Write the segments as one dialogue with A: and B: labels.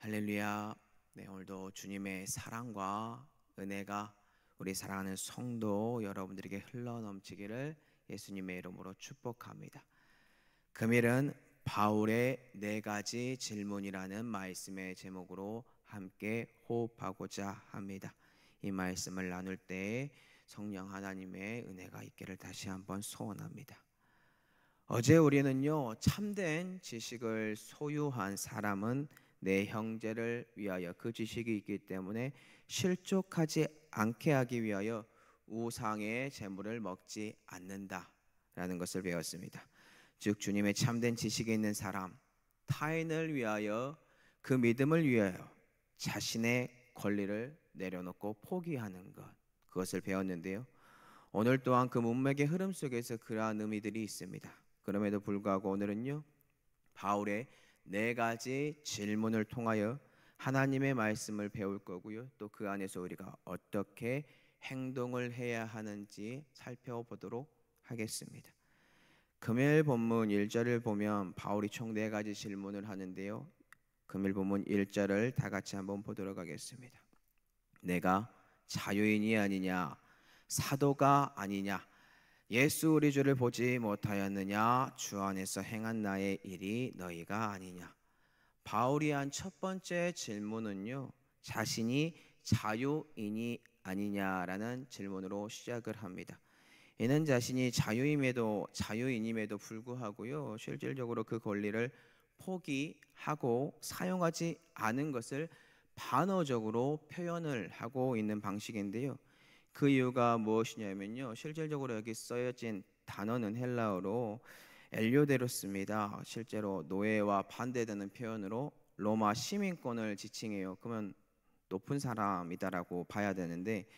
A: 할렐루야. 네, 오늘도 주님의 사랑과 은혜가 우리 사랑하는 성도 여러분들에게 흘러넘치기를 예수님의 이름으로 축복합니다. 금일은 바울의 네 가지 질문이라는 말씀의 제목으로 함께 호흡하고자 합니다. 이 말씀을 나눌 때 성령 하나님의 은혜가 있기를 다시 한번 소원합니다. 어제 우리는요, 참된 지식을 소유한 사람은 내 형제를 위하여 그 지식이 있기 때문에 실족하지 않게 하기 위하여 우상의 재물을 먹지 않는다라는 것을 배웠습니다. 즉 주님의 참된 지식이 있는 사람, 타인을 위하여 그 믿음을 위하여 자신의 권리를 내려놓고 포기하는 것, 그것을 배웠는데요. 오늘 또한 그 문맥의 흐름 속에서 그러한 의미들이 있습니다. 그럼에도 불구하고 오늘은요, 바울의 네 가지 질문을 통하여 하나님의 말씀을 배울 거고요, 또 그 안에서 우리가 어떻게 행동을 해야 하는지 살펴보도록 하겠습니다. 금요일 본문 1절을 보면 바울이 총 네 가지 질문을 하는데요, 금요일 본문 1절을 다 같이 한번 보도록 하겠습니다. 내가 자유인이 아니냐, 사도가 아니냐, 예수 우리 주를 보지 못하였느냐, 주 안에서 행한 나의 일이 너희가 아니냐. 바울이 한 첫 번째 질문은요, 자신이 자유인이 아니냐라는 질문으로 시작을 합니다. 이는 자신이 자유인임에도 불구하고요, 실질적으로 그 권리를 포기하고 사용하지 않은 것을 반어적으로 표현을 하고 있는 방식인데요. 그 이유가 무엇이냐면요, 실질적으로 여기 쓰여진 단어는 헬라어로 엘료데로스입니다. 실제로 노예와 반대되는 표현으로 로마 시민권을 지칭해요. 그러면 높은 사람이다라고 봐야 되는데,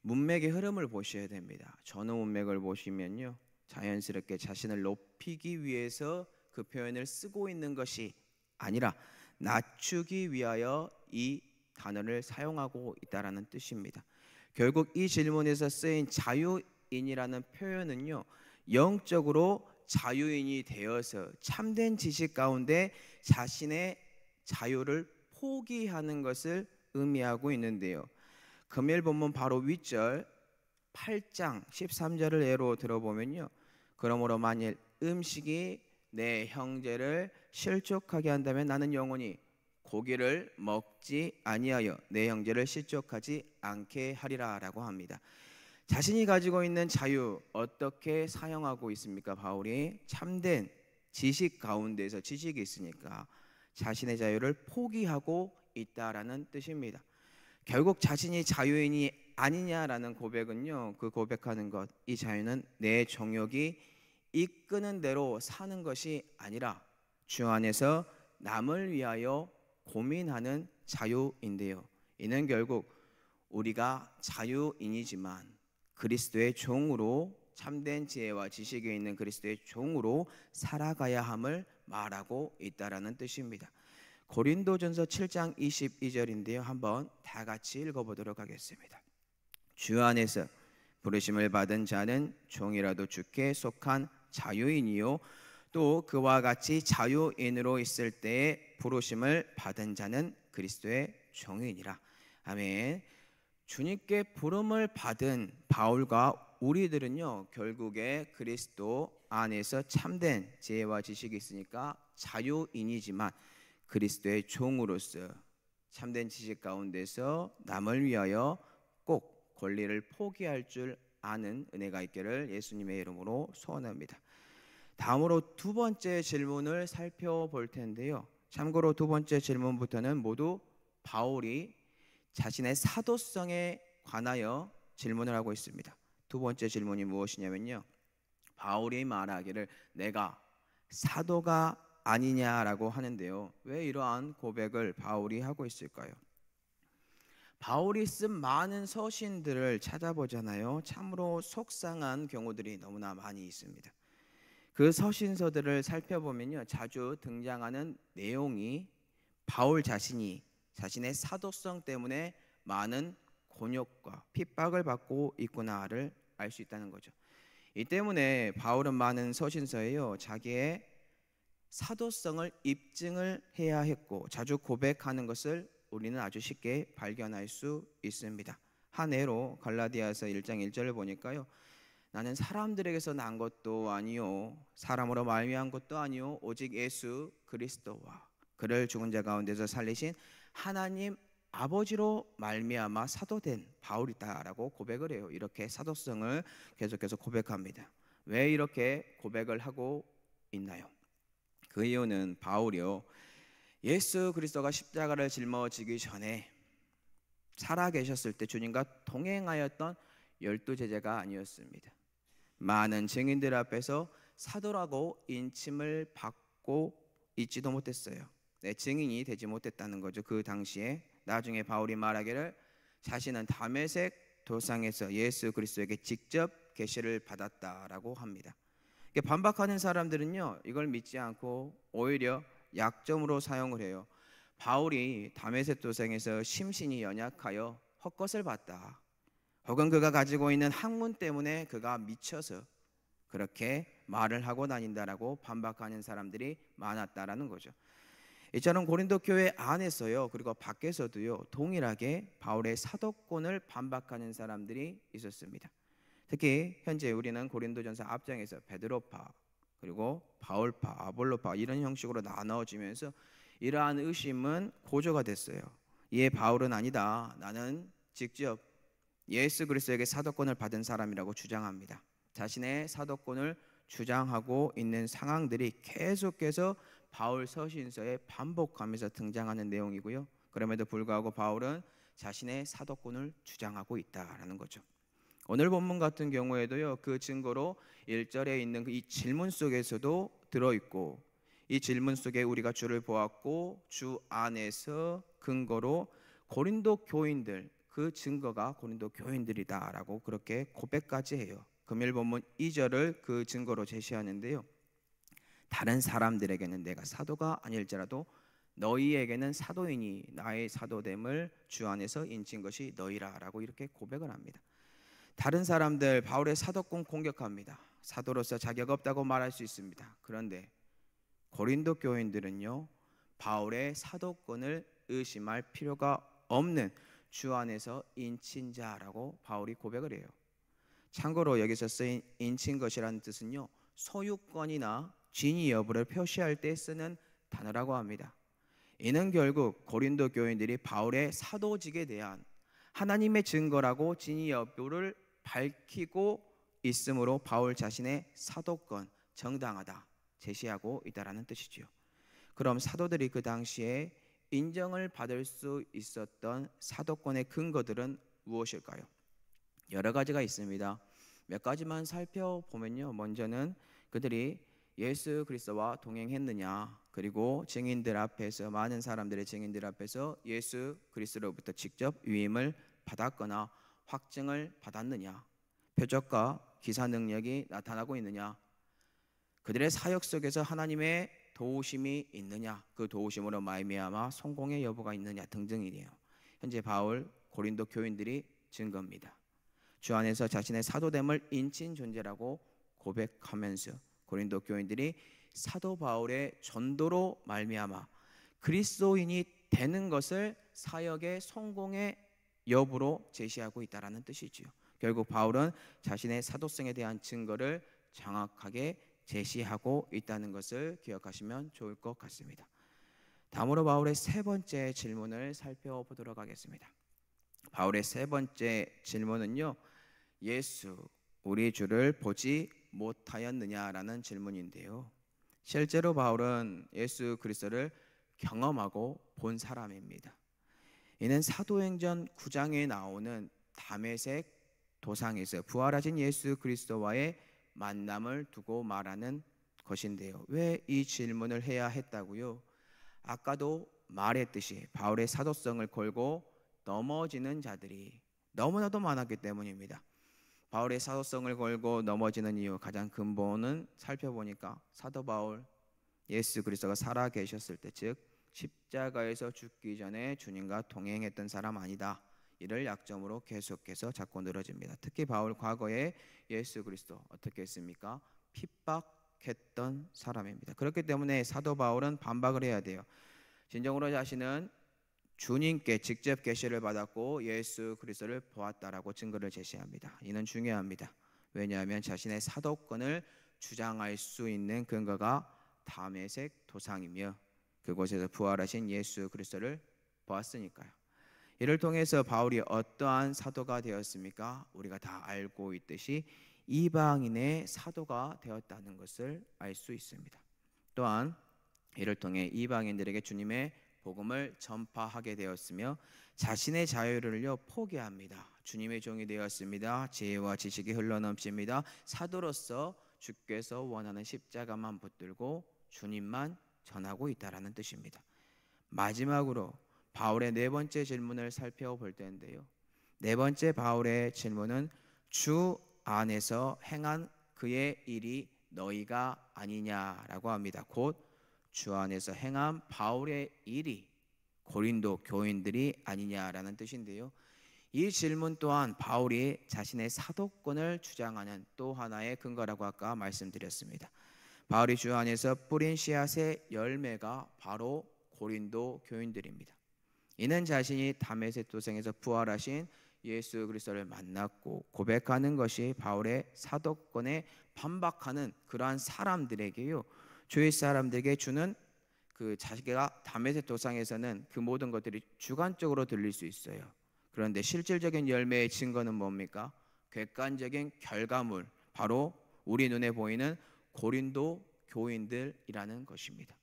A: 문맥의 흐름을 보셔야 됩니다. 전후 문맥을 보시면요, 자연스럽게 자신을 높이기 위해서 그 표현을 쓰고 있는 것이 아니라 낮추기 위하여 이 단어를 사용하고 있다라는 뜻입니다. 결국 이 질문에서 쓰인 자유인이라는 표현은요, 영적으로 자유인이 되어서 참된 지식 가운데 자신의 자유를 포기하는 것을 의미하고 있는데요. 금요일 본문 바로 윗절 8장 13절을 예로 들어보면요, 그러므로 만일 음식이 내 형제를 실족하게 한다면 나는 영원히 고기를 먹지 아니하여 내 형제를 실족하지 않게 하리라 라고 합니다. 자신이 가지고 있는 자유 어떻게 사용하고 있습니까? 바울이 참된 지식 가운데서 지식이 있으니까 자신의 자유를 포기하고 있다라는 뜻입니다. 결국 자신이 자유인이 아니냐라는 고백은요, 그 고백하는 것, 이 자유는 내 정욕이 이끄는 대로 사는 것이 아니라 주 안에서 남을 위하여 고민하는 자유인데요, 이는 결국 우리가 자유인이지만 그리스도의 종으로, 참된 지혜와 지식이 있는 그리스도의 종으로 살아가야 함을 말하고 있다라는 뜻입니다. 고린도전서 7장 22절인데요, 한번 다 같이 읽어보도록 하겠습니다. 주 안에서 부르심을 받은 자는 종이라도 주께 속한 자유인이요, 또 그와 같이 자유인으로 있을 때에 부르심을 받은 자는 그리스도의 종이니라. 아멘. 주님께 부름을 받은 바울과 우리들은요, 결국에 그리스도 안에서 참된 지혜와 지식이 있으니까 자유인이지만 그리스도의 종으로서 참된 지식 가운데서 남을 위하여 꼭 권리를 포기할 줄 아는 은혜가 있기를 예수님의 이름으로 소원합니다. 다음으로 두 번째 질문을 살펴볼 텐데요, 참고로 두 번째 질문부터는 모두 바울이 자신의 사도성에 관하여 질문을 하고 있습니다. 두 번째 질문이 무엇이냐면요, 바울이 말하기를 내가 사도가 아니냐라고 하는데요, 왜 이러한 고백을 바울이 하고 있을까요? 바울이 쓴 많은 서신들을 찾아보잖아요. 참으로 속상한 경우들이 너무나 많이 있습니다. 그 서신서들을 살펴보면요, 자주 등장하는 내용이 바울 자신이 자신의 사도성 때문에 많은 곤욕과 핍박을 받고 있구나를 알 수 있다는 거죠. 이 때문에 바울은 많은 서신서에요, 자기의 사도성을 입증을 해야 했고 자주 고백하는 것을 우리는 아주 쉽게 발견할 수 있습니다. 한 예로 갈라디아서 1장 1절을 보니까요. 나는 사람들에게서 난 것도 아니요 사람으로 말미암은 것도 아니요 오직 예수 그리스도와 그를 죽은 자 가운데서 살리신 하나님 아버지로 말미암아 사도된 바울이다라고 고백을 해요. 이렇게 사도성을 계속해서 고백합니다. 왜 이렇게 고백을 하고 있나요? 그 이유는 바울이요 예수 그리스도가 십자가를 짊어지기 전에 살아 계셨을 때 주님과 동행하였던 12제자가 아니었습니다. 많은 증인들 앞에서 사도라고 인침을 받고 있지도 못했어요. 증인이 되지 못했다는 거죠. 그 당시에 나중에 바울이 말하기를 자신은 다메섹 도상에서 예수 그리스도에게 직접 계시를 받았다라고 합니다. 반박하는 사람들은요 이걸 믿지 않고 오히려 약점으로 사용을 해요. 바울이 다메섹 도상에서 심신이 연약하여 헛것을 봤다. 혹은 그가 가지고 있는 학문 때문에 그가 미쳐서 그렇게 말을 하고 다닌다라고 반박하는 사람들이 많았다라는 거죠. 이처럼 고린도 교회 안에서요 그리고 밖에서도요 동일하게 바울의 사도권을 반박하는 사람들이 있었습니다. 특히 현재 우리는 고린도전서 앞장에서 베드로파 그리고 바울파, 아볼로파 이런 형식으로 나눠지면서 이러한 의심은 고조가 됐어요. 이에 바울은 아니다. 나는 직접 예수 그리스도에게 사도권을 받은 사람이라고 주장합니다. 자신의 사도권을 주장하고 있는 상황들이 계속해서 바울 서신서에 반복하면서 등장하는 내용이고요. 그럼에도 불구하고 바울은 자신의 사도권을 주장하고 있다라는 거죠. 오늘 본문 같은 경우에도요. 그 증거로 1절에 있는 이 질문 속에서도 들어있고 이 질문 속에 우리가 주를 보았고 주 안에서 근거로 고린도 교인들 그 증거가 고린도 교인들이다라고 그렇게 고백까지 해요. 금일 본문 2절을 그 증거로 제시하는데요. 다른 사람들에게는 내가 사도가 아닐지라도 너희에게는 사도이니 나의 사도됨을 주 안에서 인친 것이 너희라라고 이렇게 고백을 합니다. 다른 사람들 바울의 사도권 공격합니다. 사도로서 자격 없다고 말할 수 있습니다. 그런데 고린도 교인들은요 바울의 사도권을 의심할 필요가 없는 주 안에서 인친 자라고 바울이 고백을 해요. 참고로 여기서 쓰인 인친 것이라는 뜻은요 소유권이나 진위 여부를 표시할 때 쓰는 단어라고 합니다. 이는 결국 고린도 교인들이 바울의 사도직에 대한 하나님의 증거라고 진위 여부를 밝히고 있으므로 바울 자신의 사도권 정당하다 제시하고 있다라는 뜻이지요. 그럼 사도들이 그 당시에 인정을 받을 수 있었던 사도권의 근거들은 무엇일까요? 여러 가지가 있습니다. 몇 가지만 살펴보면요. 먼저는 그들이 예수 그리스도와 동행했느냐, 그리고 증인들 앞에서 많은 사람들의 증인들 앞에서 예수 그리스도로부터 직접 위임을 받았거나 확증을 받았느냐, 표적과 기사 능력이 나타나고 있느냐, 그들의 사역 속에서 하나님의 도우심이 있느냐, 그 도우심으로 말미암아 성공의 여부가 있느냐 등등이네요. 현재 바울 고린도 교인들이 증거입니다. 주 안에서 자신의 사도됨을 인친 존재라고 고백하면서 고린도 교인들이 사도 바울의 전도로 말미암아 그리스도인이 되는 것을 사역의 성공의 여부로 제시하고 있다라는 뜻이지요. 결국 바울은 자신의 사도성에 대한 증거를 정확하게 제시하고 있다는 것을 기억하시면 좋을 것 같습니다. 다음으로 바울의 세 번째 질문을 살펴보도록 하겠습니다. 바울의 세 번째 질문은요, 예수 우리 주를 보지 못하였느냐라는 질문인데요. 실제로 바울은 예수 그리스도를 경험하고 본 사람입니다. 이는 사도행전 9장에 나오는 다메섹 도상에서 부활하신 예수 그리스도와의 만남을 두고 말하는 것인데요. 왜 이 질문을 해야 했다고요? 아까도 말했듯이 바울의 사도성을 걸고 넘어지는 자들이 너무나도 많았기 때문입니다. 바울의 사도성을 걸고 넘어지는 이유 가장 근본은 살펴보니까 사도 바울 예수 그리스도가 살아 계셨을 때, 즉 십자가에서 죽기 전에 주님과 동행했던 사람 아니다. 이를 약점으로 계속해서 자꾸 늘어집니다. 특히 바울 과거에 예수 그리스도 어떻게 했습니까? 핍박 반박했던 사람입니다. 그렇기 때문에 사도 바울은 반박을 해야 돼요. 진정으로 자신은 주님께 직접 계시를 받았고 예수 그리스도를 보았다라고 증거를 제시합니다. 이는 중요합니다. 왜냐하면 자신의 사도권을 주장할 수 있는 근거가 다메섹 도상이며 그곳에서 부활하신 예수 그리스도를 보았으니까요. 이를 통해서 바울이 어떠한 사도가 되었습니까? 우리가 다 알고 있듯이 이방인의 사도가 되었다는 것을 알 수 있습니다. 또한 이를 통해 이방인들에게 주님의 복음을 전파하게 되었으며 자신의 자유를요 포기합니다. 주님의 종이 되었습니다. 지혜와 지식이 흘러넘칩니다. 사도로서 주께서 원하는 십자가만 붙들고 주님만 전하고 있다라는 뜻입니다. 마지막으로 바울의 네 번째 질문을 살펴볼 텐데요. 네 번째 바울의 질문은 주 안에서 행한 그의 일이 너희가 아니냐라고 합니다. 곧 주 안에서 행한 바울의 일이 고린도 교인들이 아니냐라는 뜻인데요. 이 질문 또한 바울이 자신의 사도권을 주장하는 또 하나의 근거라고 아까 말씀드렸습니다. 바울이 주 안에서 뿌린 씨앗의 열매가 바로 고린도 교인들입니다. 이는 자신이 다메섹 도상에서 부활하신 예수 그리스도를 만났고 고백하는 것이 바울의 사도권에 반박하는 그러한 사람들에게요, 주위 사람들에게 주는 그 자기가 다메섹 도상에서는 그 모든 것들이 주관적으로 들릴 수 있어요. 그런데 실질적인 열매의 증거는 뭡니까? 객관적인 결과물, 바로 우리 눈에 보이는 고린도 교인들이라는 것입니다.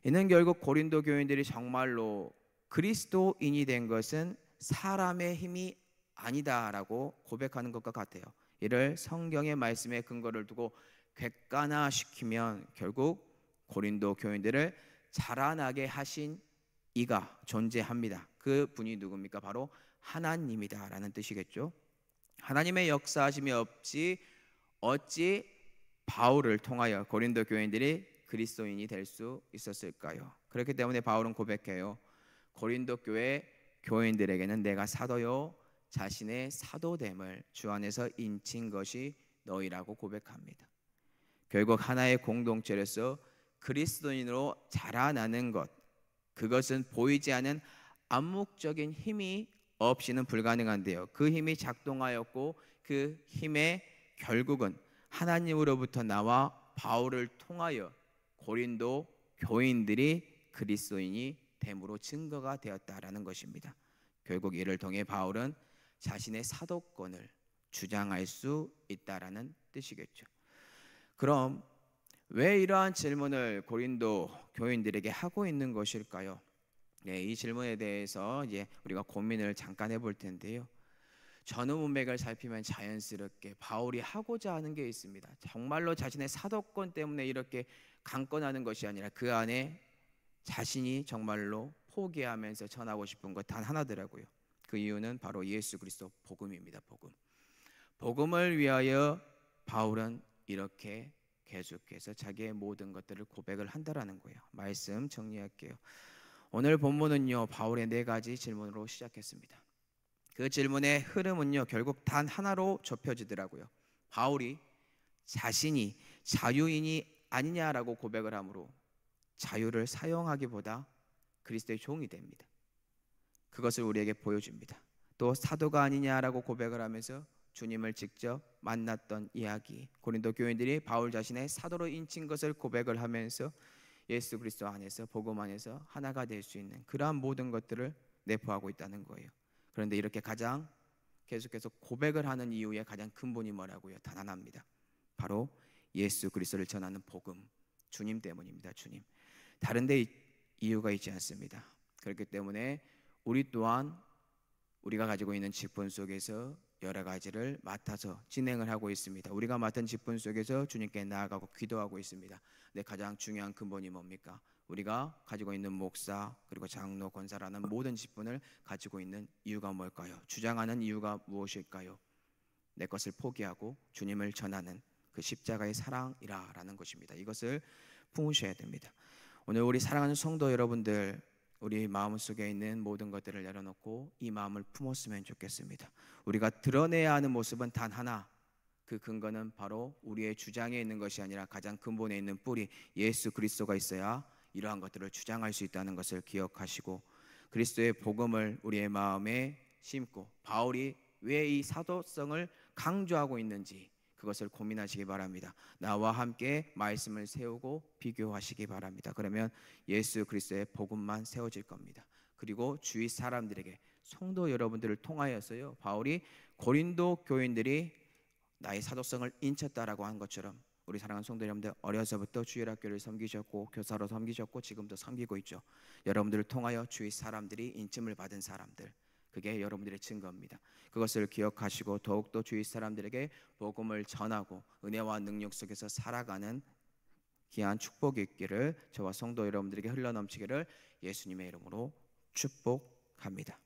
A: 이는 결국 고린도 교인들이 정말로 그리스도인이 된 것은 사람의 힘이 아니다라고 고백하는 것과 같아요. 이를 성경의 말씀에 근거를 두고 객관화시키면 결국 고린도 교인들을 자라나게 하신 이가 존재합니다. 그 분이 누굽니까? 바로 하나님이다라는 뜻이겠죠. 하나님의 역사하심이 없이 어찌 바울을 통하여 고린도 교인들이 그리스도인이 될 수 있었을까요? 그렇기 때문에 바울은 고백해요. 고린도 교회 교인들에게는 내가 사도요 자신의 사도됨을 주 안에서 인친 것이 너희라고 고백합니다. 결국 하나의 공동체로서 그리스도인으로 자라나는 것, 그것은 보이지 않는 암묵적인 힘이 없이는 불가능한데요. 그 힘이 작동하였고 그 힘의 결국은 하나님으로부터 나와 바울을 통하여 고린도 교인들이 그리스도인이 됨으로 증거가 되었다라는 것입니다. 결국 이를 통해 바울은 자신의 사도권을 주장할 수 있다라는 뜻이겠죠. 그럼 왜 이러한 질문을 고린도 교인들에게 하고 있는 것일까요? 네, 이 질문에 대해서 이제 우리가 고민을 잠깐 해볼 텐데요. 전후 문맥을 살피면 자연스럽게 바울이 하고자 하는 게 있습니다. 정말로 자신의 사도권 때문에 이렇게 강권하는 것이 아니라 그 안에 자신이 정말로 포기하면서 전하고 싶은 것 단 하나더라고요. 그 이유는 바로 예수 그리스도 복음입니다. 복음을 위하여 바울은 이렇게 계속해서 자기의 모든 것들을 고백을 한다라는 거예요. 말씀 정리할게요. 오늘 본문은요 바울의 네 가지 질문으로 시작했습니다. 그 질문의 흐름은요 결국 단 하나로 좁혀지더라고요. 바울이 자신이 자유인이 아니냐라고 고백을 하므로 자유를 사용하기보다 그리스도의 종이 됩니다. 그것을 우리에게 보여줍니다. 또 사도가 아니냐라고 고백을 하면서 주님을 직접 만났던 이야기, 고린도 교인들이 바울 자신의 사도로 인친 것을 고백을 하면서 예수 그리스도 안에서 복음 안에서 하나가 될 수 있는 그러한 모든 것들을 내포하고 있다는 거예요. 그런데 이렇게 가장 계속해서 고백을 하는 이유의 가장 근본이 뭐라고요? 단 하나입니다. 바로 예수 그리스도를 전하는 복음, 주님 때문입니다. 주님. 다른 데 이유가 있지 않습니다. 그렇기 때문에 우리 또한 우리가 가지고 있는 직분 속에서 여러 가지를 맡아서 진행을 하고 있습니다. 우리가 맡은 직분 속에서 주님께 나아가고 기도하고 있습니다. 근데 가장 중요한 근본이 뭡니까? 우리가 가지고 있는 목사 그리고 장로 권사라는 모든 직분을 가지고 있는 이유가 뭘까요? 주장하는 이유가 무엇일까요? 내 것을 포기하고 주님을 전하는 그 십자가의 사랑이라는 것입니다. 이것을 품으셔야 됩니다. 오늘 우리 사랑하는 성도 여러분들, 우리 마음속에 있는 모든 것들을 내려놓고 이 마음을 품었으면 좋겠습니다. 우리가 드러내야 하는 모습은 단 하나, 그 근거는 바로 우리의 주장에 있는 것이 아니라 가장 근본에 있는 뿌리 예수 그리스도가 있어야 이러한 것들을 주장할 수 있다는 것을 기억하시고, 그리스도의 복음을 우리의 마음에 심고 바울이 왜 이 사도성을 강조하고 있는지 그것을 고민하시기 바랍니다. 나와 함께 말씀을 세우고 비교하시기 바랍니다. 그러면 예수 그리스도의 복음만 세워질 겁니다. 그리고 주위 사람들에게, 성도 여러분들을 통하여서요, 바울이 고린도 교인들이 나의 사도성을 인쳤다라고 한 것처럼 우리 사랑하는 성도 여러분들, 어려서부터 주일학교를 섬기셨고 교사로 섬기셨고 지금도 섬기고 있죠. 여러분들을 통하여 주위 사람들이 인침을 받은 사람들, 그게 여러분들의 증거입니다. 그것을 기억하시고 더욱더 주위 사람들에게 복음을 전하고 은혜와 능력 속에서 살아가는 귀한 축복이 있기를 저와 성도 여러분들에게 흘러넘치기를 예수님의 이름으로 축복합니다.